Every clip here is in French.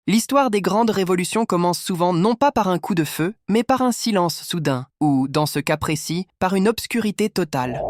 L'histoire des grandes révolutions commence souvent non pas par un coup de feu, mais par un silence soudain, ou, dans ce cas précis, par une obscurité totale.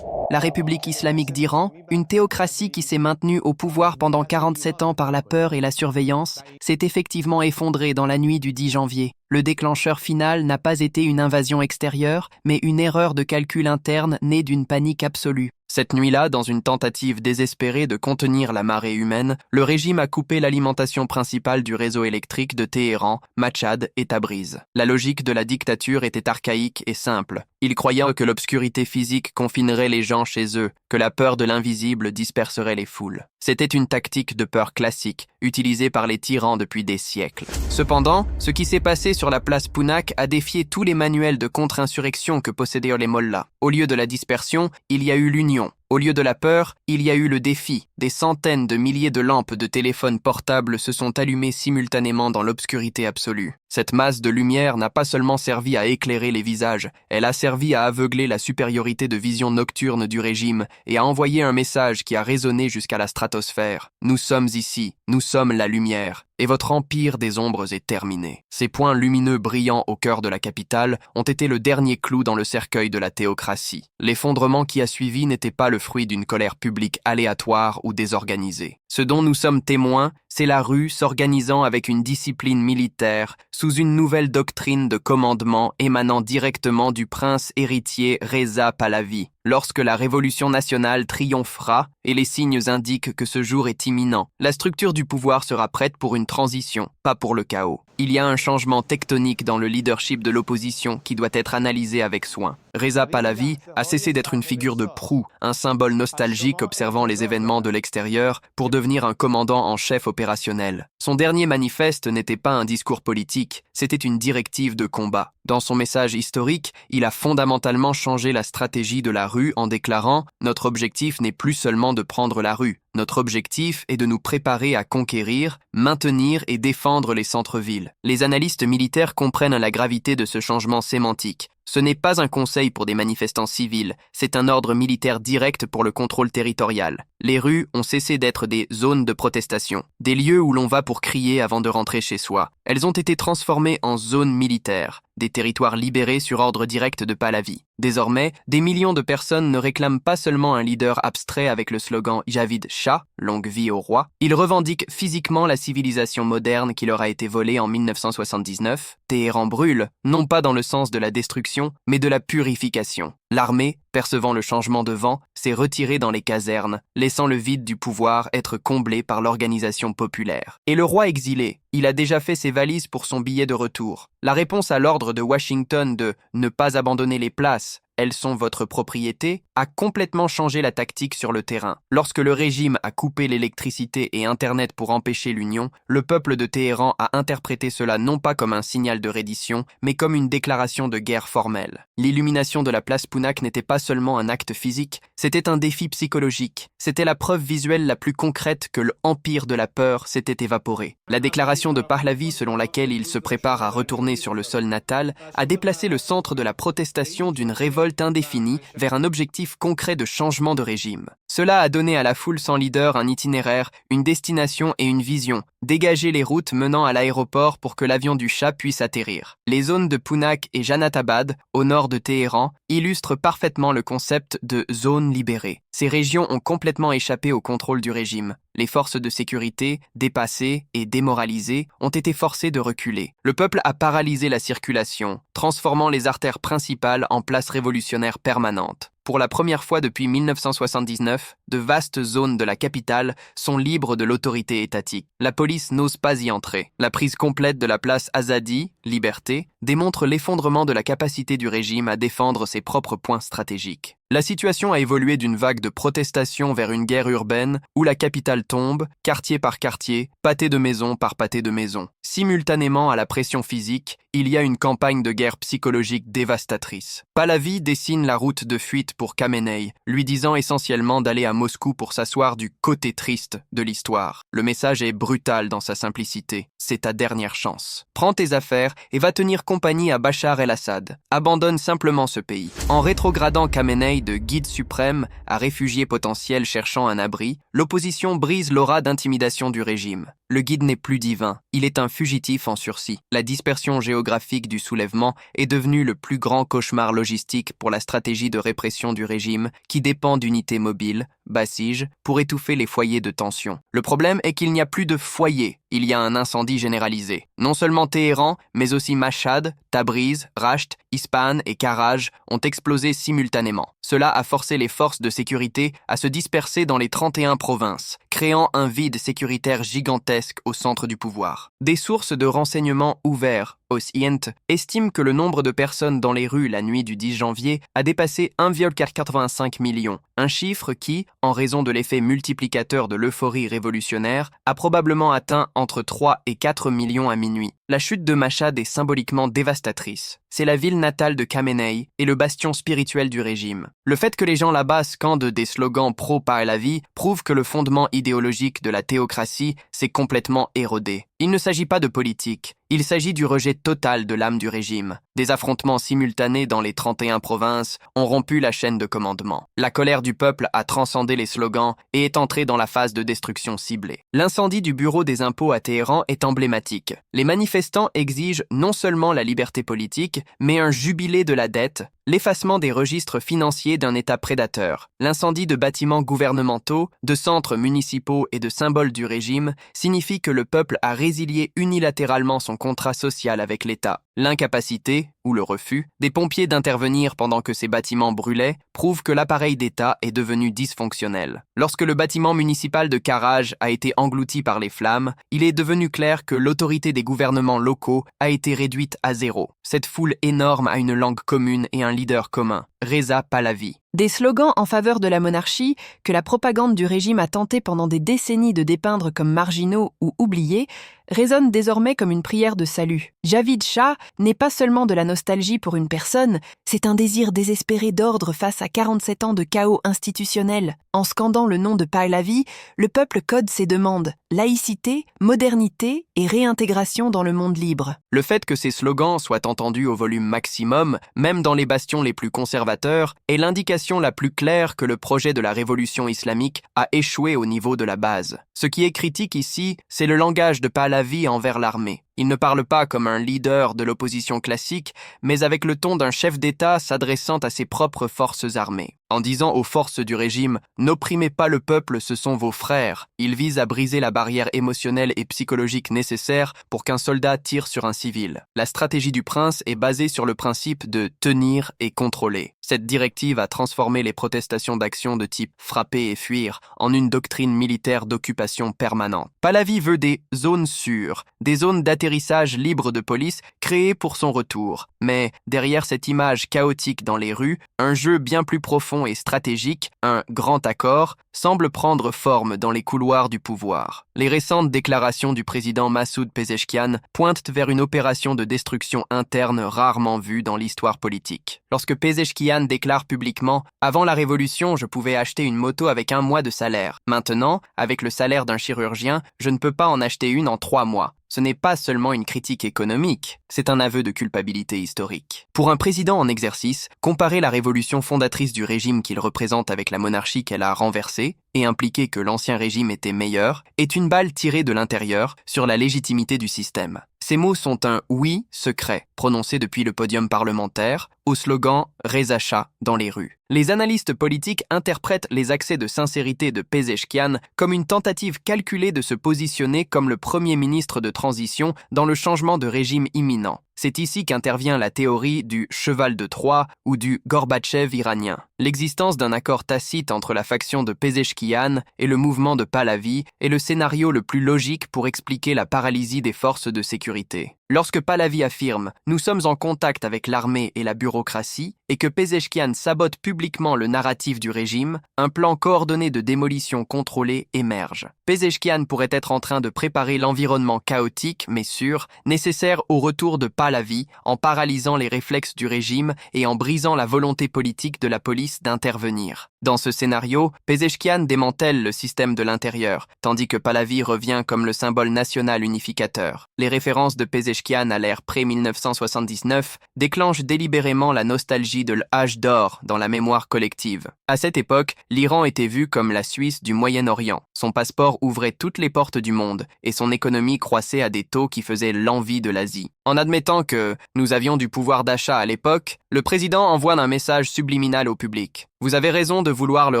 La République islamique d'Iran, une théocratie qui s'est maintenue au pouvoir pendant 47 ans par la peur et la surveillance, s'est effectivement effondrée dans la nuit du 10 janvier. Le déclencheur final n'a pas été une invasion extérieure, mais une erreur de calcul interne née d'une panique absolue. Cette nuit-là, dans une tentative désespérée de contenir la marée humaine, le régime a coupé l'alimentation principale du réseau électrique de Téhéran, Machhad et Tabriz. La logique de la dictature était archaïque et simple. Ils croyaient que l'obscurité physique confinerait les gens chez eux, que la peur de l'invisible disperserait les foules. C'était une tactique de peur classique, utilisée par les tyrans depuis des siècles. Cependant, ce qui s'est passé sur la place Pounak a défié tous les manuels de contre-insurrection que possédaient les mollahs. Au lieu de la dispersion, il y a eu l'union. Au lieu de la peur, il y a eu le défi. Des centaines de milliers de lampes de téléphones portables se sont allumées simultanément dans l'obscurité absolue. Cette masse de lumière n'a pas seulement servi à éclairer les visages, elle a servi à aveugler la supériorité de vision nocturne du régime et à envoyer un message qui a résonné jusqu'à la stratosphère. Nous sommes ici, nous sommes la lumière, et votre empire des ombres est terminé. Ces points lumineux brillant au cœur de la capitale ont été le dernier clou dans le cercueil de la théocratie. L'effondrement qui a suivi n'était pas le fruit d'une colère publique aléatoire ou désorganisée. Ce dont nous sommes témoins, c'est la rue s'organisant avec une discipline militaire sous une nouvelle doctrine de commandement émanant directement du prince héritier Reza Pahlavi. Lorsque la révolution nationale triomphera, et les signes indiquent que ce jour est imminent, la structure du pouvoir sera prête pour une transition, pas pour le chaos. Il y a un changement tectonique dans le leadership de l'opposition qui doit être analysé avec soin. Reza Pahlavi a cessé d'être une figure de proue, un symbole nostalgique observant les événements de l'extérieur, pour devenir un commandant en chef opérationnel. Son dernier manifeste n'était pas un discours politique, c'était une directive de combat. Dans son message historique, il a fondamentalement changé la stratégie de la rue en déclarant « Notre objectif n'est plus seulement de prendre la rue. Notre objectif est de nous préparer à conquérir, maintenir et défendre les centres-villes. » Les analystes militaires comprennent la gravité de ce changement sémantique. Ce n'est pas un conseil pour des manifestants civils, c'est un ordre militaire direct pour le contrôle territorial. Les rues ont cessé d'être des zones de protestation, des lieux où l'on va pour crier avant de rentrer chez soi. Elles ont été transformées en zones militaires, des territoires libérés sur ordre direct de Pahlavi. Désormais, des millions de personnes ne réclament pas seulement un leader abstrait avec le slogan « Javid Shah », longue vie au roi, ils revendiquent physiquement la civilisation moderne qui leur a été volée en 1979. Téhéran brûle, non pas dans le sens de la destruction, mais de la purification. L'armée, percevant le changement de vent, s'est retirée dans les casernes, laissant le vide du pouvoir être comblé par l'organisation populaire. Et le roi exilé, il a déjà fait ses valises pour son billet de retour. La réponse à l'ordre de Washington de « ne pas abandonner les places », elles sont votre propriété, a complètement changé la tactique sur le terrain. Lorsque le régime a coupé l'électricité et Internet pour empêcher l'union, le peuple de Téhéran a interprété cela non pas comme un signal de reddition, mais comme une déclaration de guerre formelle. L'illumination de la place Pounak n'était pas seulement un acte physique, c'était un défi psychologique. C'était la preuve visuelle la plus concrète que l'empire de la peur s'était évaporé. La déclaration de Pahlavi selon laquelle il se prépare à retourner sur le sol natal a déplacé le centre de la protestation d'une révolte indéfinie vers un objectif concret de changement de régime. Cela a donné à la foule sans leader un itinéraire, une destination et une vision, dégager les routes menant à l'aéroport pour que l'avion du Shah puisse atterrir. Les zones de Pounak et Janatabad, au nord de Téhéran, illustrent parfaitement le concept de zone libérée. Ces régions ont complètement échappé au contrôle du régime. Les forces de sécurité, dépassées et démoralisées, ont été forcées de reculer. Le peuple a paralysé la circulation, transformant les artères principales en places révolutionnaires permanentes. Pour la première fois depuis 1979, de vastes zones de la capitale sont libres de l'autorité étatique. La police n'ose pas y entrer. La prise complète de la place Azadi, Liberté, démontre l'effondrement de la capacité du régime à défendre ses propres points stratégiques. La situation a évolué d'une vague de protestation vers une guerre urbaine où la capitale tombe, quartier par quartier, pâté de maison par pâté de maison. Simultanément à la pression physique, il y a une campagne de guerre psychologique dévastatrice. Pahlavi dessine la route de fuite pour Khamenei, lui disant essentiellement d'aller à Moscou pour s'asseoir du côté triste de l'histoire. Le message est brutal dans sa simplicité. C'est ta dernière chance. Prends tes affaires et va tenir compagnie à Bachar el-Assad. Abandonne simplement ce pays. En rétrogradant Khamenei de guide suprême à réfugiés potentiels cherchant un abri, l'opposition brise l'aura d'intimidation du régime. Le guide n'est plus divin, il est un fugitif en sursis. La dispersion géographique du soulèvement est devenue le plus grand cauchemar logistique pour la stratégie de répression du régime qui dépend d'unités mobiles, Basij, pour étouffer les foyers de tension. Le problème est qu'il n'y a plus de foyers, il y a un incendie généralisé. Non seulement Téhéran, mais aussi Mashhad, Tabriz, Rasht, Ispahan et Karaj ont explosé simultanément. Cela a forcé les forces de sécurité à se disperser dans les 31 provinces, créant un vide sécuritaire gigantesque au centre du pouvoir. Des sources de renseignements ouverts, Ocient, estiment que le nombre de personnes dans les rues la nuit du 10 janvier a dépassé 1,85 million, un chiffre qui, en raison de l'effet multiplicateur de l'euphorie révolutionnaire, a probablement atteint entre 3 et 4 millions à minuit. La chute de Mashhad est symboliquement dévastatrice. C'est la ville natale de Khamenei et le bastion spirituel du régime. Le fait que les gens là-bas scandent des slogans pro-Pahlavi prouve que le fondement idéologique de la théocratie s'est complètement érodé. Il ne s'agit pas de politique, il s'agit du rejet total de l'âme du régime. Des affrontements simultanés dans les 31 provinces ont rompu la chaîne de commandement. La colère du peuple a transcendé les slogans et est entrée dans la phase de destruction ciblée. L'incendie du bureau des impôts à Téhéran est emblématique. Les manifestants exigent non seulement la liberté politique, mais un jubilé de la dette, l'effacement des registres financiers d'un État prédateur. L'incendie de bâtiments gouvernementaux, de centres municipaux et de symboles du régime signifie que le peuple a résilié unilatéralement son contrat social avec l'État. L'incapacité, ou le refus, des pompiers d'intervenir pendant que ces bâtiments brûlaient prouve que l'appareil d'État est devenu dysfonctionnel. Lorsque le bâtiment municipal de Karaj a été englouti par les flammes, il est devenu clair que l'autorité des gouvernements locaux a été réduite à zéro. Cette foule énorme a une langue commune et un leader commun, Reza Pahlavi. Des slogans en faveur de la monarchie, que la propagande du régime a tenté pendant des décennies de dépeindre comme marginaux ou oubliés, résonnent désormais comme une prière de salut. Javid Shah n'est pas seulement de la nostalgie pour une personne, c'est un désir désespéré d'ordre face à 47 ans de chaos institutionnel. En scandant le nom de Pahlavi, le peuple code ses demandes: laïcité, modernité et réintégration dans le monde libre. Le fait que ces slogans soient entendus au volume maximum, même dans les bastions les plus conservateurs, est l'indication la plus claire que le projet de la révolution islamique a échoué au niveau de la base. Ce qui est critique ici, c'est le langage de Pahlavi envers l'armée. Il ne parle pas comme un leader de l'opposition classique, mais avec le ton d'un chef d'État s'adressant à ses propres forces armées. En disant aux forces du régime « N'opprimez pas le peuple, ce sont vos frères », il vise à briser la barrière émotionnelle et psychologique nécessaire pour qu'un soldat tire sur un civil. La stratégie du prince est basée sur le principe de « tenir et contrôler ». Cette directive a transformé les protestations d'action de type « frapper et fuir » en une doctrine militaire d'occupation permanente. Pahlavi veut des « zones sûres », des zones d'atterrissage libres de police créées pour son retour. Mais derrière cette image chaotique dans les rues, un jeu bien plus profond et stratégique, un grand accord, semble prendre forme dans les couloirs du pouvoir. Les récentes déclarations du président Massoud Pezeshkian pointent vers une opération de destruction interne rarement vue dans l'histoire politique. Lorsque Pezeshkian déclare publiquement « Avant la révolution, je pouvais acheter une moto avec 1 mois de salaire. Maintenant, avec le salaire d'un chirurgien, je ne peux pas en acheter une en 3 mois. » Ce n'est pas seulement une critique économique, c'est un aveu de culpabilité historique. Pour un président en exercice, comparer la révolution fondatrice du régime qu'il représente avec la monarchie qu'elle a renversée et impliquer que l'ancien régime était meilleur est une balle tirée de l'intérieur sur la légitimité du système. Ces mots sont un « oui » secret, prononcé depuis le podium parlementaire, au slogan « Reza Shah » dans les rues. Les analystes politiques interprètent les accès de sincérité de Pezeshkian comme une tentative calculée de se positionner comme le premier ministre de transition dans le changement de régime imminent. C'est ici qu'intervient la théorie du cheval de Troie ou du Gorbatchev iranien. L'existence d'un accord tacite entre la faction de Pezeshkian et le mouvement de Pahlavi est le scénario le plus logique pour expliquer la paralysie des forces de sécurité. Lorsque Pahlavi affirme « Nous sommes en contact avec l'armée et la bureaucratie » et que Pezeshkian sabote publiquement le narratif du régime, un plan coordonné de démolition contrôlée émerge. Pezeshkian pourrait être en train de préparer l'environnement chaotique mais sûr nécessaire au retour de Pahlavi en paralysant les réflexes du régime et en brisant la volonté politique de la police d'intervenir. Dans ce scénario, Pezeshkian démantèle le système de l'intérieur, tandis que Pahlavi revient comme le symbole national unificateur. Les références de Pezeshkian à l'ère pré-1979 déclenchent délibérément la nostalgie de l'âge d'or dans la mémoire collective. À cette époque, l'Iran était vu comme la Suisse du Moyen-Orient. Son passeport ouvrait toutes les portes du monde et son économie croissait à des taux qui faisaient l'envie de l'Asie. En admettant que nous avions du pouvoir d'achat à l'époque, le président envoie un message subliminal au public. Vous avez raison de vouloir le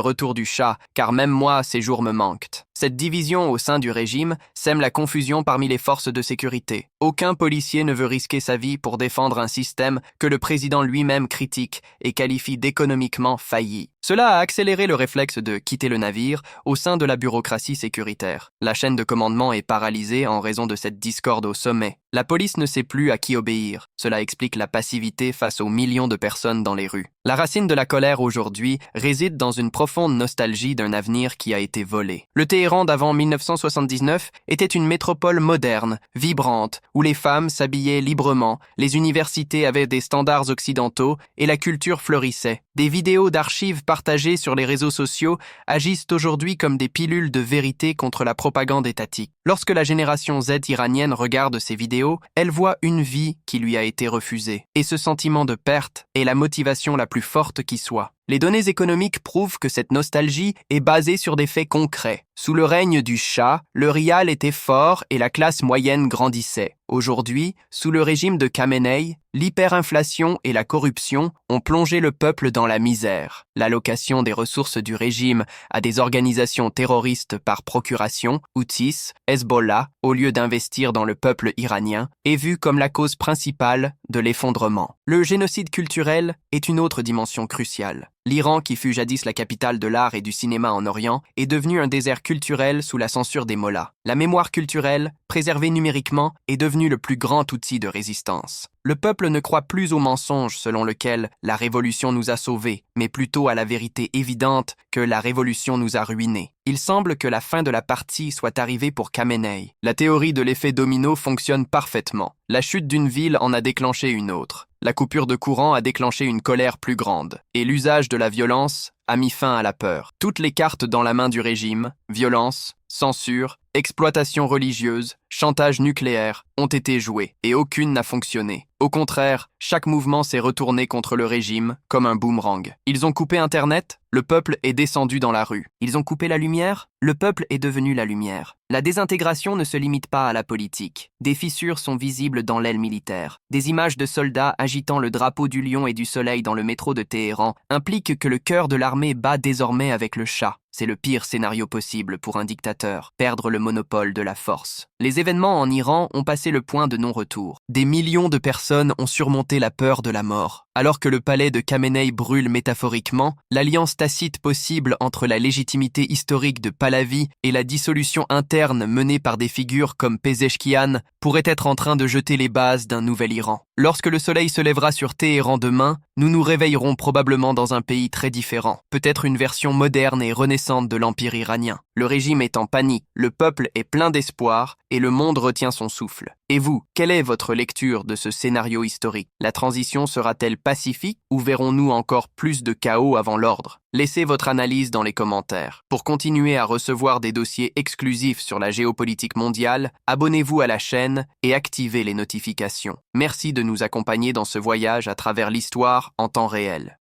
retour du Shah, car même moi, ces jours me manquent. Cette division au sein du régime sème la confusion parmi les forces de sécurité. Aucun policier ne veut risquer sa vie pour défendre un système que le président lui-même critique et qualifie d'économiquement failli. Cela a accéléré le réflexe de quitter le navire au sein de la bureaucratie sécuritaire. La chaîne de commandement est paralysée en raison de cette discorde au sommet. La police ne sait plus à qui obéir. Cela explique la passivité face aux millions de personnes dans les rues. La racine de la colère aujourd'hui réside dans une profonde nostalgie d'un avenir qui a été volé. Le Téhéran d'avant 1979 était une métropole moderne, vibrante, où les femmes s'habillaient librement, les universités avaient des standards occidentaux et la culture fleurissait. Des vidéos d'archives partagées sur les réseaux sociaux agissent aujourd'hui comme des pilules de vérité contre la propagande étatique. Lorsque la génération Z iranienne regarde ces vidéos, elle voit une vie qui lui a été refusée. Et ce sentiment de perte est la motivation la plus forte qui soit. Les données économiques prouvent que cette nostalgie est basée sur des faits concrets. Sous le règne du Shah, le rial était fort et la classe moyenne grandissait. Aujourd'hui, sous le régime de Khamenei, l'hyperinflation et la corruption ont plongé le peuple dans la misère. L'allocation des ressources du régime à des organisations terroristes par procuration, Houthis, Hezbollah, au lieu d'investir dans le peuple iranien, est vue comme la cause principale de l'effondrement. Le génocide culturel est une autre dimension cruciale. L'Iran, qui fut jadis la capitale de l'art et du cinéma en Orient, est devenu un désert culturel sous la censure des mollahs. La mémoire culturelle, préservée numériquement, est devenue le plus grand outil de résistance. Le peuple ne croit plus au mensonge selon lequel la révolution nous a sauvés, mais plutôt à la vérité évidente que la révolution nous a ruinés. Il semble que la fin de la partie soit arrivée pour Khamenei. La théorie de l'effet domino fonctionne parfaitement. La chute d'une ville en a déclenché une autre. La coupure de courant a déclenché une colère plus grande. Et l'usage de la violence a mis fin à la peur. Toutes les cartes dans la main du régime, violence, censure, exploitation religieuse, chantage nucléaire, ont été jouées, et aucune n'a fonctionné. Au contraire, chaque mouvement s'est retourné contre le régime, comme un boomerang. Ils ont coupé Internet, le peuple est descendu dans la rue. Ils ont coupé la lumière, le peuple est devenu la lumière. La désintégration ne se limite pas à la politique. Des fissures sont visibles dans l'aile militaire. Des images de soldats agitant le drapeau du lion et du soleil dans le métro de Téhéran impliquent que le cœur de l'armée bat désormais avec le Shah. C'est le pire scénario possible pour un dictateur, perdre le monopole de la force. Les événements en Iran ont passé le point de non-retour. Des millions de personnes ont surmonté la peur de la mort. Alors que le palais de Khamenei brûle métaphoriquement, l'alliance tacite possible entre la légitimité historique de Pahlavi et la dissolution interne menée par des figures comme Pezeshkian pourrait être en train de jeter les bases d'un nouvel Iran. Lorsque le soleil se lèvera sur Téhéran demain, nous nous réveillerons probablement dans un pays très différent, peut-être une version moderne et renaissante de l'empire iranien. Le régime est en panique, le peuple est plein d'espoir et le monde retient son souffle. Et vous, quelle est votre lecture de ce scénario historique? La transition sera-t-elle pacifique ou verrons-nous encore plus de chaos avant l'ordre? Laissez votre analyse dans les commentaires. Pour continuer à recevoir des dossiers exclusifs sur la géopolitique mondiale, abonnez-vous à la chaîne et activez les notifications. Merci de nous accompagner dans ce voyage à travers l'histoire en temps réel.